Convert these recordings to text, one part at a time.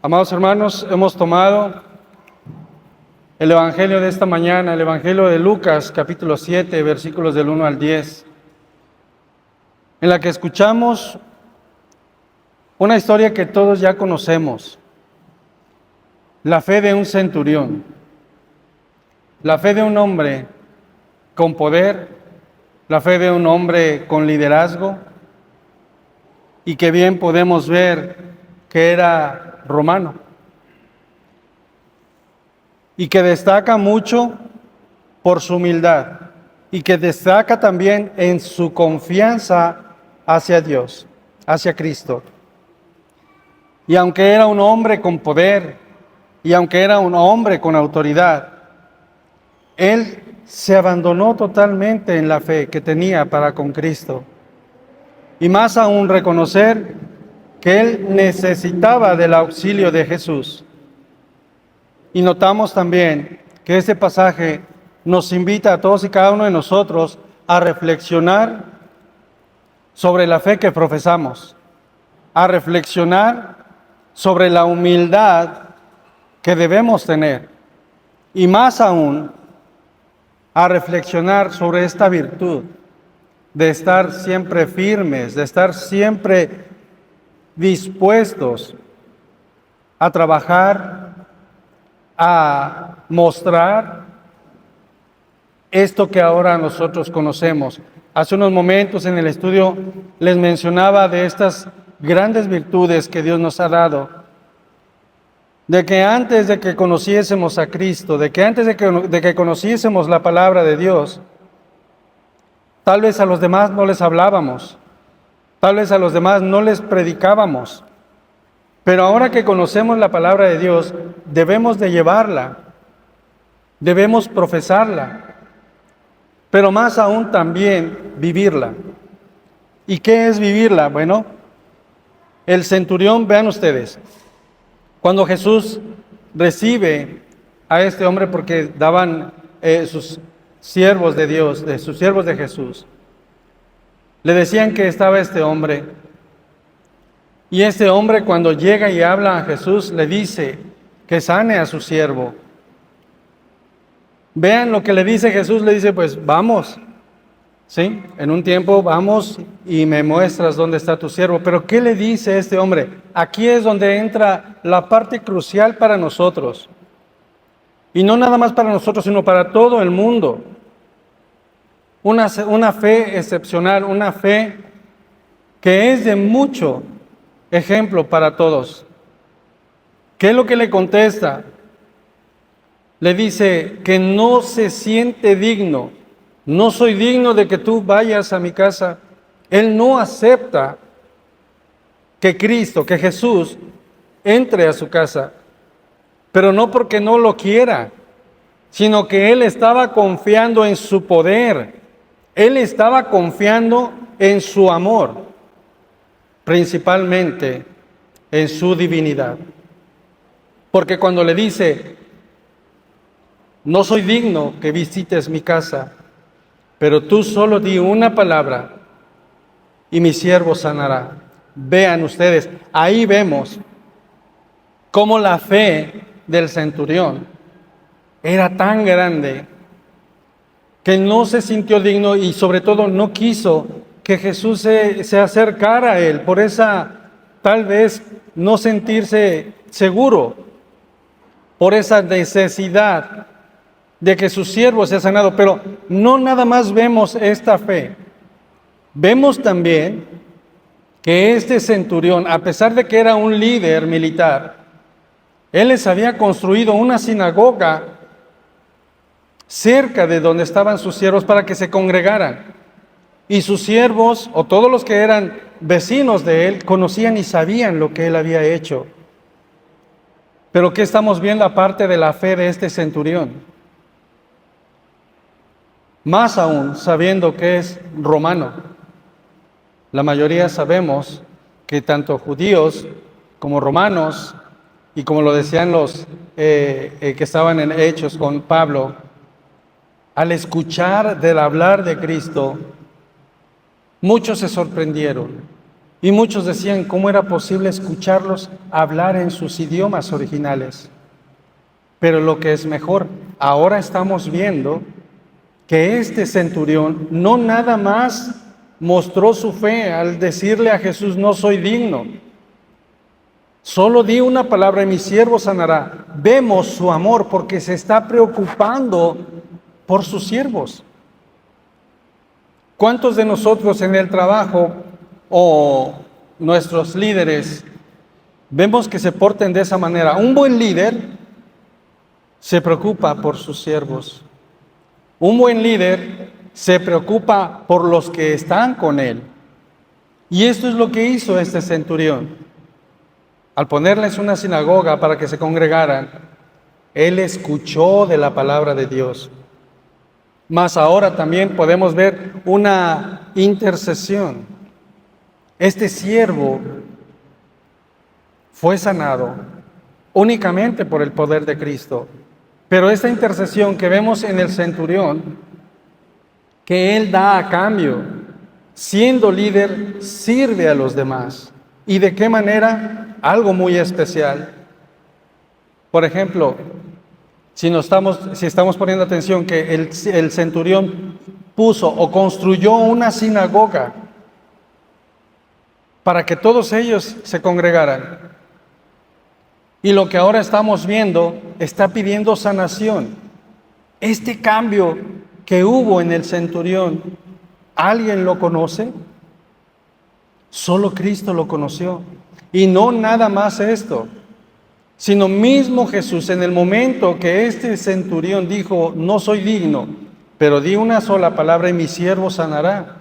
Amados hermanos, hemos tomado el Evangelio de esta mañana, el Evangelio de Lucas, capítulo 7, versículos del 1 al 10, en la que escuchamos una historia que todos ya conocemos, la fe de un centurión, la fe de un hombre con poder, la fe de un hombre con liderazgo, y que bien podemos ver que era romano, y que destaca mucho por su humildad, y que destaca también en su confianza hacia Dios, hacia Cristo. Y aunque era un hombre con poder, y aunque era un hombre con autoridad, él se abandonó totalmente en la fe que tenía para con Cristo. Y más aún reconocer que él necesitaba del auxilio de Jesús. Y notamos también que este pasaje nos invita a todos y cada uno de nosotros a reflexionar sobre la fe que profesamos, a reflexionar sobre la humildad que debemos tener y más aún a reflexionar sobre esta virtud de estar siempre firmes, de estar siempre dispuestos a trabajar, a mostrar esto que ahora nosotros conocemos. Hace unos momentos en el estudio les mencionaba de estas grandes virtudes que Dios nos ha dado, de que antes de que conociésemos a Cristo, de que antes de que conociésemos la palabra de Dios, tal vez a los demás no les hablábamos, tal vez a los demás no les predicábamos, pero ahora que conocemos la palabra de Dios, debemos de llevarla, debemos profesarla, pero más aún también vivirla. ¿Y qué es vivirla? Bueno, el centurión, vean ustedes, cuando Jesús recibe a este hombre, porque daban sus siervos de Dios, de sus siervos de Jesús, le decían que estaba este hombre, y este hombre cuando llega y habla a Jesús, le dice que sane a su siervo. Vean lo que le dice Jesús, le dice, pues vamos, ¿sí? En un tiempo vamos y me muestras dónde está tu siervo. Pero ¿qué le dice este hombre? Aquí es donde entra la parte crucial para nosotros. Y no nada más para nosotros, sino para todo el mundo. Una fe excepcional, una fe que es de mucho ejemplo para todos. ¿Qué es lo que le contesta? Le dice que no se siente digno. No soy digno de que tú vayas a mi casa. Él no acepta que Cristo, que Jesús, entre a su casa. Pero no porque no lo quiera, sino que él estaba confiando en su poder. Él estaba confiando en su amor, principalmente en su divinidad. Porque cuando le dice, no soy digno que visites mi casa, pero tú solo di una palabra y mi siervo sanará. Vean ustedes, ahí vemos cómo la fe del centurión era tan grande que no se sintió digno y sobre todo no quiso que Jesús se acercara a él, por esa tal vez no sentirse seguro, por esa necesidad de que su siervo sea sanado. Pero no nada más vemos esta fe, vemos también que este centurión, a pesar de que era un líder militar, él les había construido una sinagoga cerca de donde estaban sus siervos para que se congregaran. Y sus siervos, o todos los que eran vecinos de él, conocían y sabían lo que él había hecho. Pero ¿qué estamos viendo aparte de la fe de este centurión? Más aún, sabiendo que es romano. La mayoría sabemos que tanto judíos como romanos, y como lo decían los que estaban en Hechos con Pablo, al escuchar del hablar de Cristo, muchos se sorprendieron. Y muchos decían cómo era posible escucharlos hablar en sus idiomas originales. Pero lo que es mejor, ahora estamos viendo que este centurión no nada más mostró su fe al decirle a Jesús, no soy digno. Solo di una palabra y mi siervo sanará. Vemos su amor porque se está preocupando por sus siervos. ¿Cuántos de nosotros en el trabajo o nuestros líderes vemos que se porten de esa manera? Un buen líder se preocupa por sus siervos. Un buen líder se preocupa por los que están con él. Y esto es lo que hizo este centurión. Al ponerles una sinagoga para que se congregaran, él escuchó de la palabra de Dios. Mas ahora también podemos ver una intercesión. Este siervo fue sanado únicamente por el poder de Cristo. Pero esta intercesión que vemos en el centurión, que él da a cambio, siendo líder, sirve a los demás. ¿Y de qué manera? Algo muy especial. Por ejemplo, si estamos poniendo atención que el centurión puso o construyó una sinagoga para que todos ellos se congregaran. Y lo que ahora estamos viendo está pidiendo sanación. Este cambio que hubo en el centurión, ¿alguien lo conoce? Solo Cristo lo conoció. Y no nada más esto, sino mismo Jesús, en el momento que este centurión dijo, no soy digno, pero di una sola palabra y mi siervo sanará.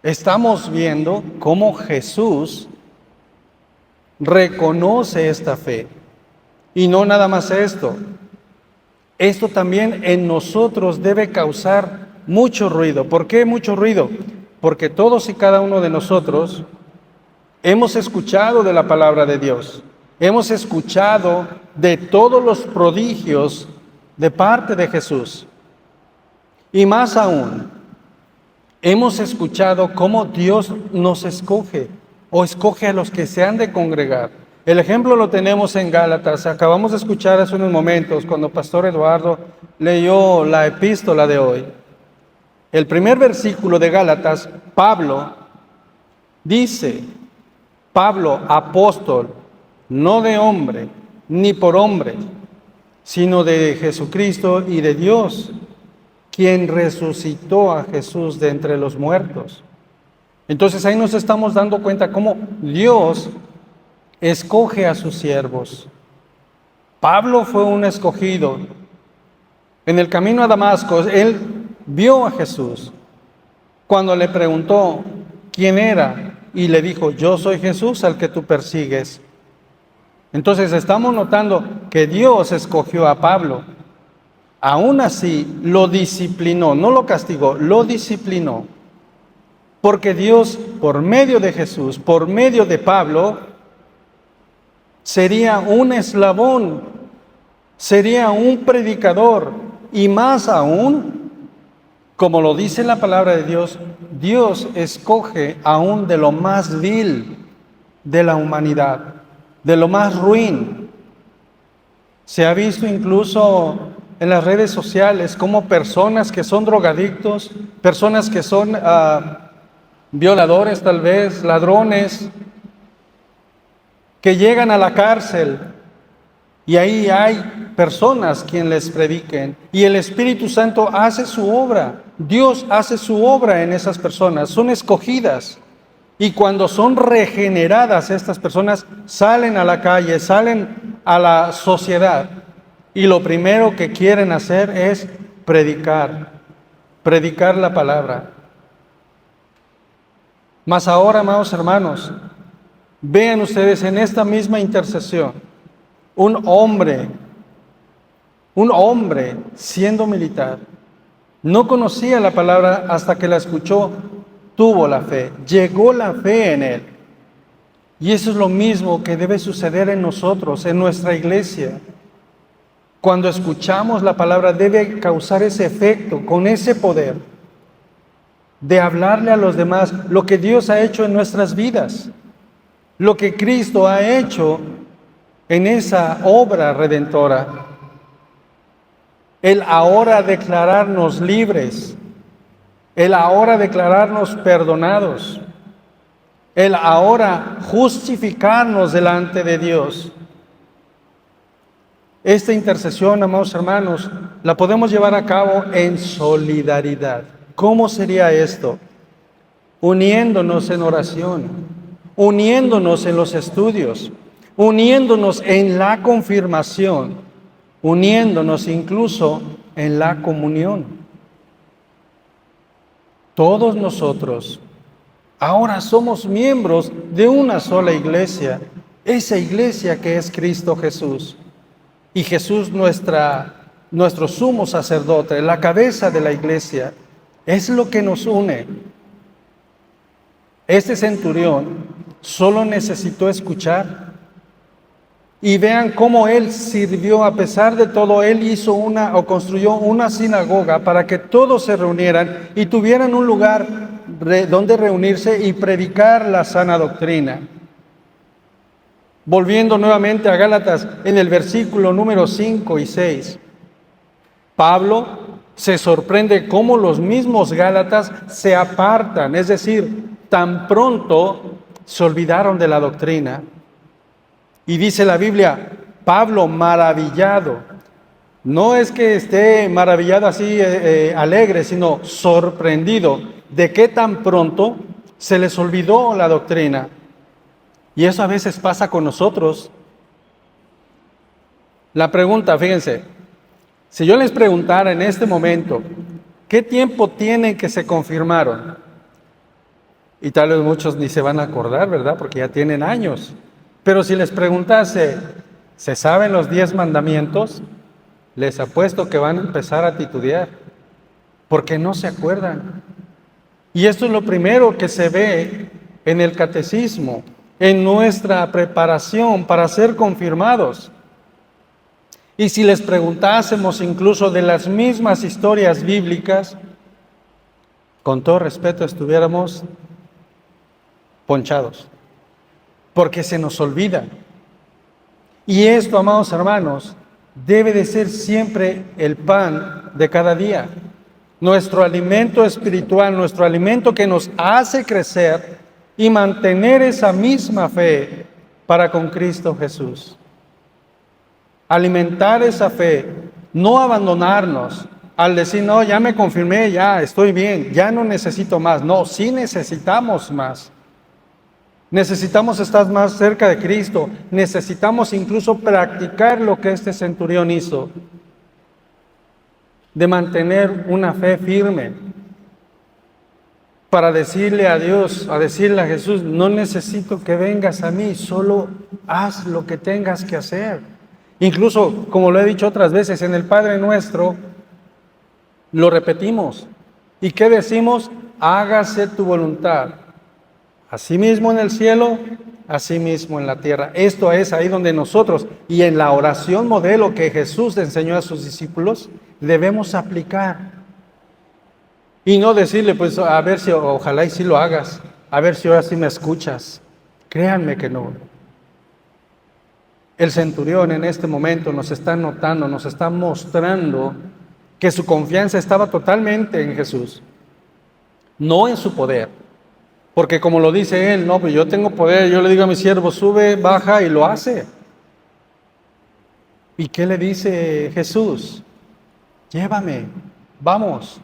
Estamos viendo cómo Jesús reconoce esta fe. Y no nada más esto. Esto también en nosotros debe causar mucho ruido. ¿Por qué mucho ruido? Porque todos y cada uno de nosotros hemos escuchado de la palabra de Dios. Hemos escuchado de todos los prodigios de parte de Jesús. Y más aún, hemos escuchado cómo Dios nos escoge o escoge a los que se han de congregar. El ejemplo lo tenemos en Gálatas. Acabamos de escuchar hace unos momentos cuando Pastor Eduardo leyó la epístola de hoy. El primer versículo de Gálatas, Pablo dice, Pablo, apóstol, no de hombre, ni por hombre, sino de Jesucristo y de Dios, quien resucitó a Jesús de entre los muertos. Entonces ahí nos estamos dando cuenta cómo Dios escoge a sus siervos. Pablo fue un escogido. En el camino a Damasco, él vio a Jesús. Cuando le preguntó quién era, y le dijo, yo soy Jesús al que tú persigues. Entonces estamos notando que Dios escogió a Pablo. Aún así lo disciplinó, no lo castigó, lo disciplinó. Porque Dios, por medio de Jesús, por medio de Pablo, sería un eslabón, sería un predicador. Y más aún, como lo dice la palabra de Dios, Dios escoge aún de lo más vil de la humanidad, de lo más ruin. Se ha visto incluso en las redes sociales como personas que son drogadictos, personas que son violadores tal vez, ladrones, que llegan a la cárcel y ahí hay personas quien les prediquen y el Espíritu Santo hace su obra. Dios hace su obra en esas personas, son escogidas. Y cuando son regeneradas estas personas, salen a la calle, salen a la sociedad. Y lo primero que quieren hacer es predicar la palabra. Mas ahora, amados hermanos, vean ustedes en esta misma intercesión, un hombre siendo militar, no conocía la palabra hasta que la escuchó, tuvo la fe, llegó la fe en él. Y eso es lo mismo que debe suceder en nosotros, en nuestra iglesia. Cuando escuchamos la palabra debe causar ese efecto, con ese poder. de hablarle a los demás lo que Dios ha hecho en nuestras vidas, lo que Cristo ha hecho en esa obra redentora. El ahora declararnos libres, el ahora declararnos perdonados, el ahora justificarnos delante de Dios. Esta intercesión, amados hermanos, la podemos llevar a cabo en solidaridad. ¿Cómo sería esto? Uniéndonos en oración, uniéndonos en los estudios, uniéndonos en la confirmación, uniéndonos incluso en la comunión. Todos nosotros ahora somos miembros de una sola iglesia, esa iglesia que es Cristo Jesús. Y Jesús, nuestro sumo sacerdote, la cabeza de la iglesia, es lo que nos une. Este centurión solo necesitó escuchar. Y vean cómo él sirvió, a pesar de todo, él construyó una sinagoga para que todos se reunieran y tuvieran un lugar donde reunirse y predicar la sana doctrina. Volviendo nuevamente a Gálatas, en el versículo número 5 y 6, Pablo se sorprende cómo los mismos Gálatas se apartan, es decir, tan pronto se olvidaron de la doctrina. Y dice la Biblia, Pablo maravillado, no es que esté maravillado así alegre, sino sorprendido de que tan pronto se les olvidó la doctrina. Y eso a veces pasa con nosotros. La pregunta, fíjense, si yo les preguntara en este momento, ¿qué tiempo tienen que se confirmaron? Y tal vez muchos ni se van a acordar, ¿verdad? Porque ya tienen años. Pero si les preguntase, ¿se saben los 10 mandamientos? Les apuesto que van a empezar a titubear, porque no se acuerdan. Y esto es lo primero que se ve en el catecismo, en nuestra preparación para ser confirmados. Y si les preguntásemos incluso de las mismas historias bíblicas, con todo respeto estuviéramos ponchados, porque se nos olvida. Y esto, amados hermanos, debe de ser siempre el pan de cada día, nuestro alimento espiritual, nuestro alimento que nos hace crecer y mantener esa misma fe para con Cristo Jesús. Alimentar esa fe, no abandonarnos al decir, no, ya me confirmé, ya estoy bien, ya no necesito más. No, sí necesitamos más. Necesitamos estar más cerca de Cristo, necesitamos incluso practicar lo que este centurión hizo, de mantener una fe firme, para decirle a Dios, a decirle a Jesús, no necesito que vengas a mí, solo haz lo que tengas que hacer. Incluso, como lo he dicho otras veces, en el Padre Nuestro, lo repetimos. ¿Y qué decimos? Hágase tu voluntad. Así mismo en el cielo, así mismo en la tierra. Esto es ahí donde nosotros, y en la oración modelo que Jesús enseñó a sus discípulos, debemos aplicar. Y no decirle, pues, a ver si, ojalá y si lo hagas, a ver si ahora sí me escuchas. Créanme que no. El centurión en este momento nos está notando, nos está mostrando que su confianza estaba totalmente en Jesús, no en su poder. Porque como lo dice él, no, pues yo tengo poder, yo le digo a mi siervo, sube, baja y lo hace. ¿Y qué le dice Jesús? Llévame, vamos.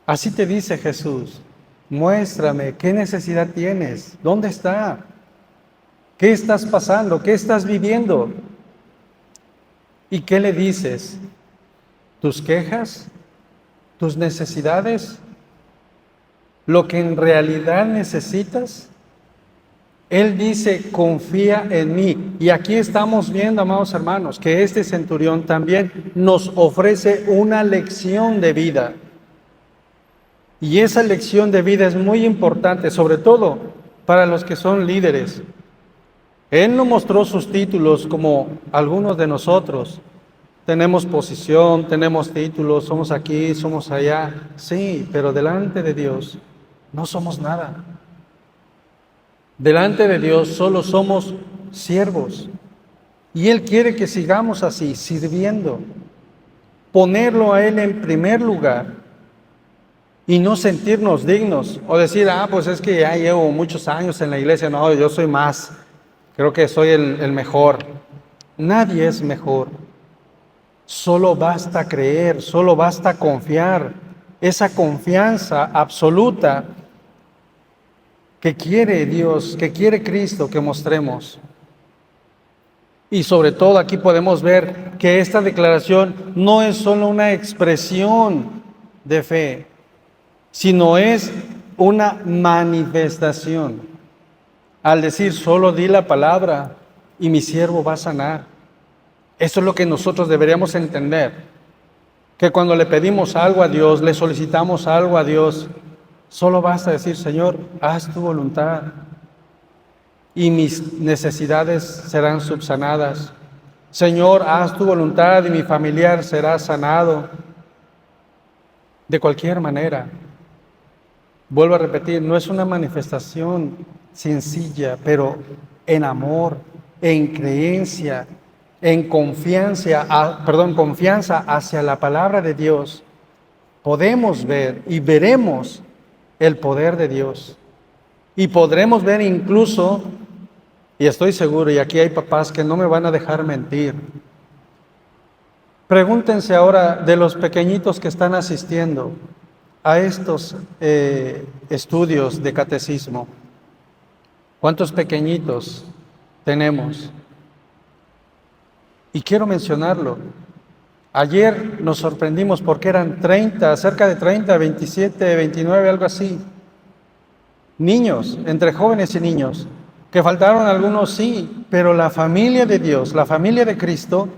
Así te dice Jesús, muéstrame qué necesidad tienes, dónde está, qué estás pasando, qué estás viviendo. ¿Y qué le dices? ¿Tus quejas? ¿Tus necesidades? ¿Lo que en realidad necesitas? Él dice, confía en mí. Y aquí estamos viendo, amados hermanos, que este centurión también nos ofrece una lección de vida. Y esa lección de vida es muy importante, sobre todo para los que son líderes. Él no mostró sus títulos como algunos de nosotros. Tenemos posición, tenemos títulos, somos aquí, somos allá. Sí, pero delante de Dios no somos nada. Delante de Dios solo somos siervos. Y Él quiere que sigamos así, sirviendo. Ponerlo a Él en primer lugar y no sentirnos dignos o decir, pues es que ya llevo muchos años en la iglesia, no, yo soy más, creo que soy el mejor. Nadie es mejor. Solo basta creer, solo basta confiar. Esa confianza absoluta que quiere Dios, que quiere Cristo que mostremos. Y sobre todo aquí podemos ver que esta declaración no es solo una expresión de fe, sino es una manifestación. Al decir, solo di la palabra y mi siervo va a sanar. Eso es lo que nosotros deberíamos entender, que cuando le pedimos algo a Dios, le solicitamos algo a Dios, solo basta decir, Señor, haz tu voluntad y mis necesidades serán subsanadas. Señor, haz tu voluntad y mi familiar será sanado. De cualquier manera, vuelvo a repetir, no es una manifestación sencilla, pero en amor, en creencia, en confianza hacia la palabra de Dios, podemos ver y veremos el poder de Dios. Y podremos ver incluso, y estoy seguro, y aquí hay papás que no me van a dejar mentir, pregúntense ahora de los pequeñitos que están asistiendo a estos estudios de catecismo. ¿Cuántos pequeñitos tenemos? Y quiero mencionarlo. Ayer nos sorprendimos porque eran 30, cerca de 30, 27, 29, algo así. Niños, entre jóvenes y niños, que faltaron algunos, sí, pero la familia de Dios, la familia de Cristo,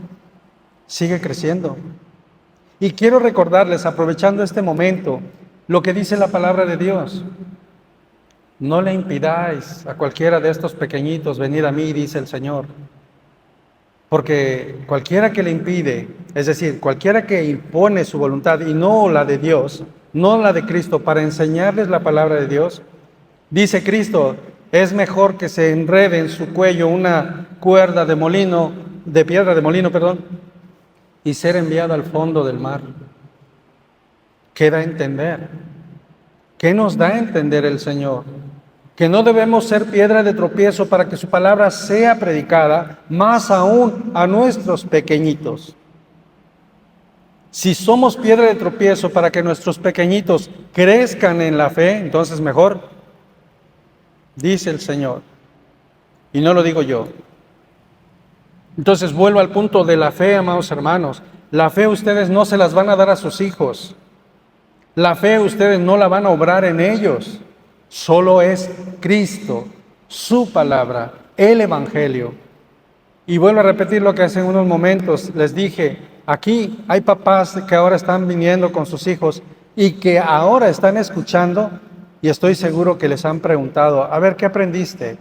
sigue creciendo. Y quiero recordarles, aprovechando este momento, lo que dice la palabra de Dios. No le impidáis a cualquiera de estos pequeñitos venir a mí, dice el Señor. Porque cualquiera que le impide, es decir, cualquiera que impone su voluntad y no la de Dios, no la de Cristo, para enseñarles la palabra de Dios, dice Cristo, es mejor que se enrede en su cuello una cuerda de molino, de piedra de molino, y ser enviado al fondo del mar. ¿Qué da a entender? ¿Qué nos da a entender el Señor? Que no debemos ser piedra de tropiezo para que su palabra sea predicada, más aún a nuestros pequeñitos. Si somos piedra de tropiezo para que nuestros pequeñitos crezcan en la fe, entonces mejor, dice el Señor. Y no lo digo yo. Entonces vuelvo al punto de la fe, amados hermanos. La fe ustedes no se las van a dar a sus hijos. La fe ustedes no la van a obrar en ellos. Solo es Cristo, su palabra, el Evangelio. Y vuelvo a repetir lo que hace unos momentos les dije. Aquí hay papás que ahora están viniendo con sus hijos y que ahora están escuchando y estoy seguro que les han preguntado, a ver, ¿qué aprendiste?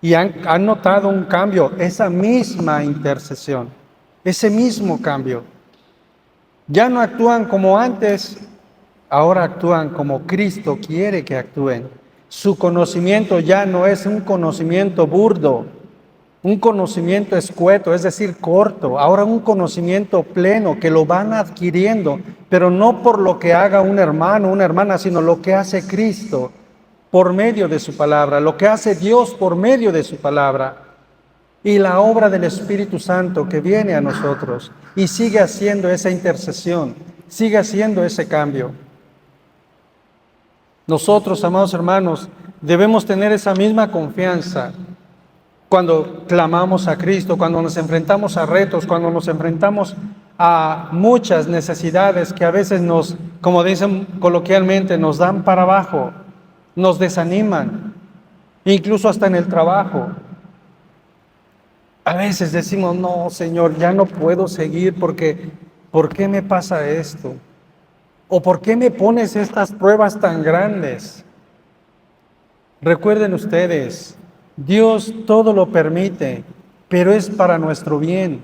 Y han notado un cambio, esa misma intercesión, ese mismo cambio. Ya no actúan como antes, ahora actúan como Cristo quiere que actúen. Su conocimiento ya no es un conocimiento burdo, un conocimiento escueto, es decir, corto. Ahora un conocimiento pleno que lo van adquiriendo, pero no por lo que haga un hermano, una hermana, sino lo que hace Cristo por medio de su palabra, lo que hace Dios por medio de su palabra. Y la obra del Espíritu Santo que viene a nosotros y sigue haciendo esa intercesión, sigue haciendo ese cambio. Nosotros, amados hermanos, debemos tener esa misma confianza cuando clamamos a Cristo, cuando nos enfrentamos a retos, cuando nos enfrentamos a muchas necesidades que a veces nos, como dicen coloquialmente, nos dan para abajo, nos desaniman, incluso hasta en el trabajo. A veces decimos, no, Señor, ya no puedo seguir porque, ¿por qué me pasa esto? ¿O por qué me pones estas pruebas tan grandes? Recuerden ustedes, Dios todo lo permite, pero es para nuestro bien.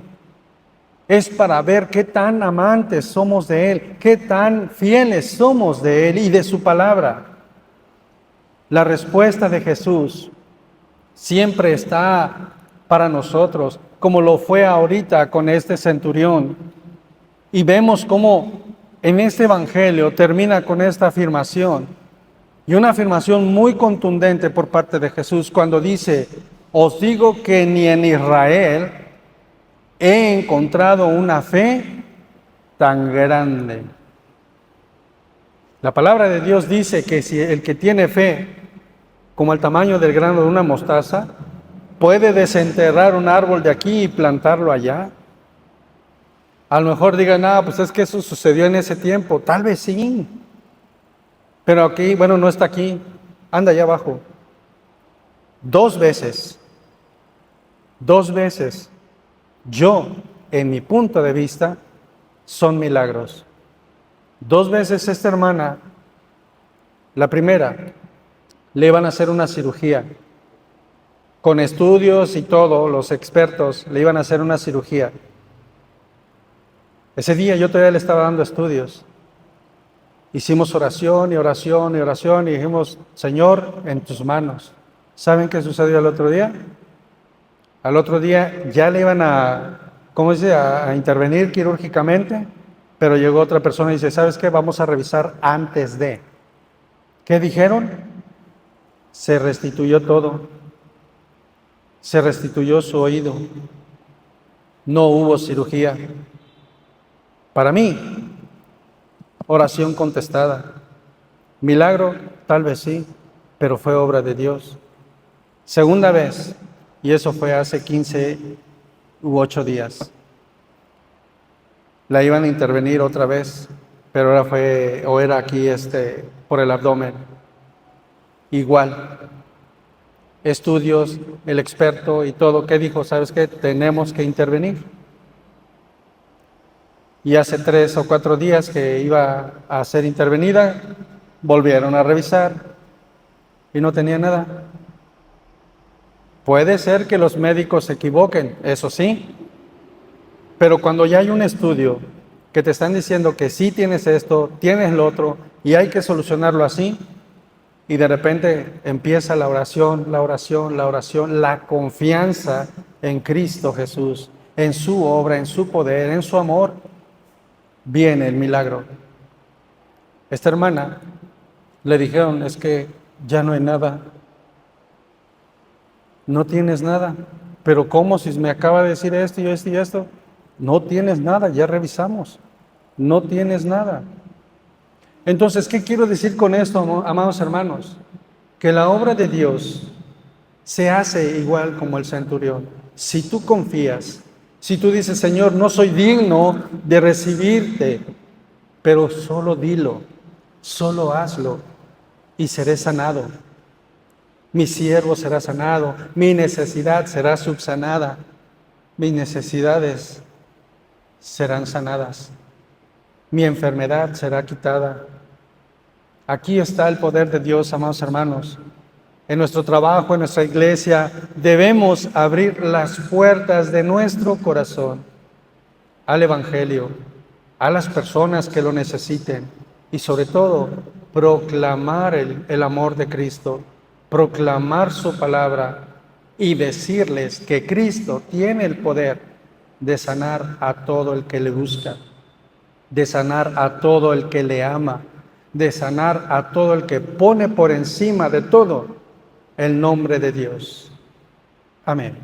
Es para ver qué tan amantes somos de Él, qué tan fieles somos de Él y de su palabra. La respuesta de Jesús siempre está para nosotros, como lo fue ahorita con este centurión. Y vemos cómo en este evangelio termina con esta afirmación, y una afirmación muy contundente por parte de Jesús cuando dice: os digo que ni en Israel he encontrado una fe tan grande. La palabra de Dios dice que si el que tiene fe, como el tamaño del grano de una mostaza, puede desenterrar un árbol de aquí y plantarlo allá. A lo mejor digan, pues es que eso sucedió en ese tiempo. Tal vez sí. Pero aquí, bueno, no está aquí. Anda allá abajo. 2 veces. 2 veces. Yo, en mi punto de vista, son milagros. 2 veces esta hermana, la primera, le iban a hacer una cirugía. Con estudios y todo, los expertos le iban a hacer una cirugía. Ese día yo todavía le estaba dando estudios. Hicimos oración y oración y oración y dijimos: Señor, en tus manos. ¿Saben qué sucedió al otro día? Al otro día ya le iban a intervenir quirúrgicamente, pero llegó otra persona y dice: ¿sabes qué? Vamos a revisar antes de. ¿Qué dijeron? Se restituyó todo. Se restituyó su oído. No hubo cirugía. Para mí, oración contestada. Milagro, tal vez sí, pero fue obra de Dios. Segunda vez, y eso fue hace 15 u 8 días. La iban a intervenir otra vez, pero era aquí por el abdomen. Igual. Estudios, el experto y todo, ¿qué dijo? ¿Sabes qué? Tenemos que intervenir. Y hace 3 o 4 días que iba a ser intervenida, volvieron a revisar y no tenía nada. Puede ser que los médicos se equivoquen, eso sí, pero cuando ya hay un estudio que te están diciendo que sí tienes esto, tienes lo otro y hay que solucionarlo así, y de repente empieza la oración, la confianza en Cristo Jesús, en su obra, en su poder, en su amor, viene el milagro. Esta hermana le dijeron: es que ya no hay nada. No tienes nada. Pero ¿cómo? Si me acaba de decir esto y esto y esto. No tienes nada, ya revisamos. No tienes nada. Entonces, ¿qué quiero decir con esto, amados hermanos? Que la obra de Dios se hace igual como el centurión. Si tú confías, si tú dices: Señor, no soy digno de recibirte, pero solo dilo, solo hazlo y seré sanado. Mi siervo será sanado, mi necesidad será subsanada, mis necesidades serán sanadas, mi enfermedad será quitada. Aquí está el poder de Dios, amados hermanos. En nuestro trabajo, en nuestra iglesia, debemos abrir las puertas de nuestro corazón al Evangelio, a las personas que lo necesiten y sobre todo proclamar el amor de Cristo, proclamar su palabra y decirles que Cristo tiene el poder de sanar a todo el que le busca, de sanar a todo el que le ama, de sanar a todo el que pone por encima de todo el nombre de Dios. Amén.